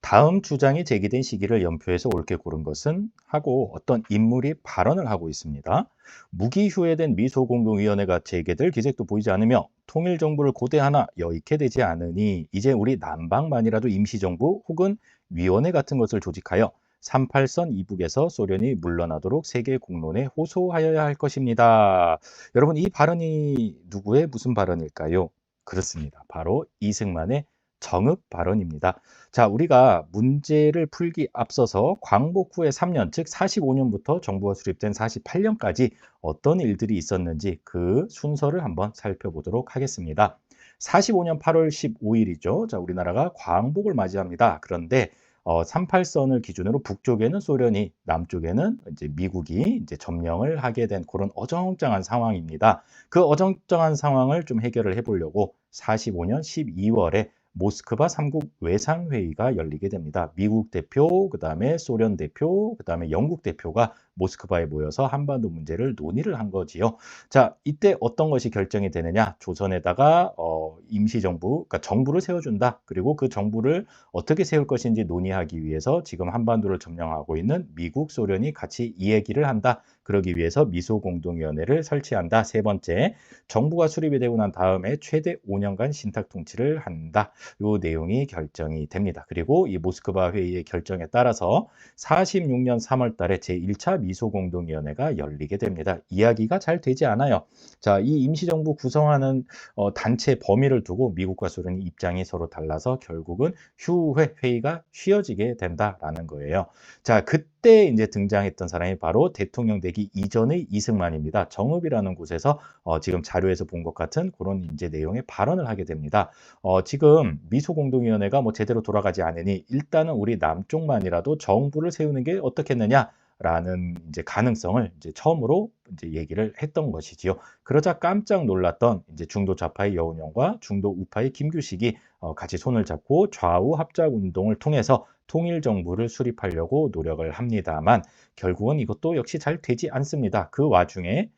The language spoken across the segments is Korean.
다음 주장이 제기된 시기를 연표해서 옳게 고른 것은 하고 어떤 인물이 발언을 하고 있습니다. 무기휴애된 미소공동위원회가 재개될 기색도 보이지 않으며 통일정부를 고대하나 여의케 되지 않으니 이제 우리 남방만이라도 임시정부 혹은 위원회 같은 것을 조직하여 38선 이북에서 소련이 물러나도록 세계 공론에 호소하여야 할 것입니다. 여러분, 이 발언이 누구의 무슨 발언일까요? 그렇습니다. 바로 이승만의 정읍 발언입니다. 자, 우리가 문제를 풀기 앞서서 광복 후에 3년, 즉 45년부터 정부가 수립된 48년까지 어떤 일들이 있었는지 그 순서를 한번 살펴보도록 하겠습니다. 45년 8월 15일이죠. 자, 우리나라가 광복을 맞이합니다. 그런데 38선을 기준으로 북쪽에는 소련이, 남쪽에는 이제 미국이 이제 점령을 하게 된 그런 어정쩡한 상황입니다. 그 어정쩡한 상황을 좀 해결을 해보려고 45년 12월에 모스크바 3국 외상회의가 열리게 됩니다. 미국 대표, 그다음에 소련 대표, 그다음에 영국 대표가 모스크바에 모여서 한반도 문제를 논의를 한 거지요. 자, 이때 어떤 것이 결정이 되느냐? 조선에다가 임시정부, 그러니까 정부를 세워준다. 그리고 그 정부를 어떻게 세울 것인지 논의하기 위해서 지금 한반도를 점령하고 있는 미국, 소련이 같이 이 얘기를 한다. 그러기 위해서 미소공동위원회를 설치한다. 세 번째, 정부가 수립이 되고 난 다음에 최대 5년간 신탁 통치를 한다. 요 내용이 결정이 됩니다. 그리고 이 모스크바 회의의 결정에 따라서 46년 3월 달에 제1차 미소공동위원회가 열리게 됩니다. 이야기가 잘 되지 않아요. 자, 이 임시정부 구성하는 단체 범위를 두고 미국과 소련의 입장이 서로 달라서 결국은 휴회 회의가 쉬어지게 된다라는 거예요. 자, 그때 이제 등장했던 사람이 바로 대통령 되기 이전의 이승만입니다. 정읍이라는 곳에서 지금 자료에서 본 것 같은 그런 이제 내용의 발언을 하게 됩니다. 지금 미소공동위원회가 뭐 제대로 돌아가지 않으니 일단은 우리 남쪽만이라도 정부를 세우는 게 어떻겠느냐라는 이제 가능성을 이제 처음으로 이제 얘기를 했던 것이지요. 그러자 깜짝 놀랐던 이제 중도 좌파의 여운형과 중도 우파의 김규식이 같이 손을 잡고 좌우 합작 운동을 통해서 통일 정부를 수립하려고 노력을 합니다만 결국은 이것도 역시 잘 되지 않습니다. 그 와중에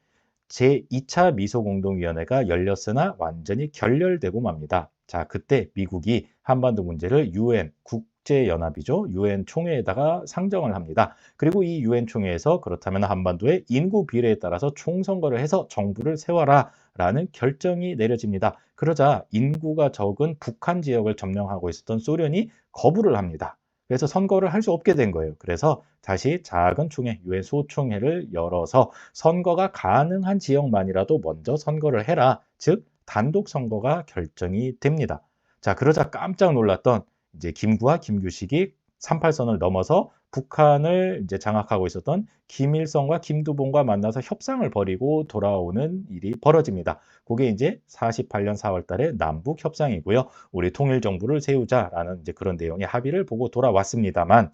제2차 미소공동위원회가 열렸으나 완전히 결렬되고 맙니다. 자, 그때 미국이 한반도 문제를 UN 국제연합이죠. UN 총회에다가 상정을 합니다. 그리고 이 UN 총회에서 그렇다면 한반도의 인구 비례에 따라서 총선거를 해서 정부를 세워라 라는 결정이 내려집니다. 그러자 인구가 적은 북한 지역을 점령하고 있었던 소련이 거부를 합니다. 그래서 선거를 할 수 없게 된 거예요. 그래서 다시 작은 총회, 유엔 소총회를 열어서 선거가 가능한 지역만이라도 먼저 선거를 해라. 즉 단독 선거가 결정이 됩니다. 자, 그러자 깜짝 놀랐던 이제 김구와 김규식이 38선을 넘어서 북한을 이제 장악하고 있었던 김일성과 김두봉과 만나서 협상을 벌이고 돌아오는 일이 벌어집니다. 그게 이제 48년 4월 달에 남북 협상이고요. 우리 통일 정부를 세우자라는 이제 그런 내용의 합의를 보고 돌아왔습니다만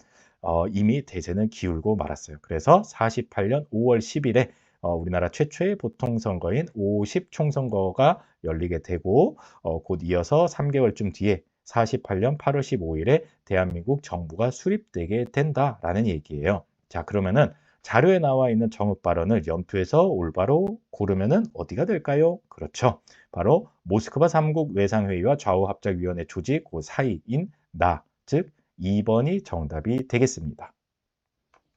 이미 대세는 기울고 말았어요. 그래서 48년 5월 10일에 우리나라 최초의 보통선거인 50 총선거가 열리게 되고 곧 이어서 3개월쯤 뒤에 48년 8월 15일에 대한민국 정부가 수립되게 된다라는 얘기예요. 자, 그러면은 자료에 나와 있는 정읍 발언을 연표해서 올바로 고르면은 어디가 될까요? 그렇죠. 바로 모스크바 3국 외상회의와 좌우합작위원회 조직 그 사이인 나, 즉 2번이 정답이 되겠습니다.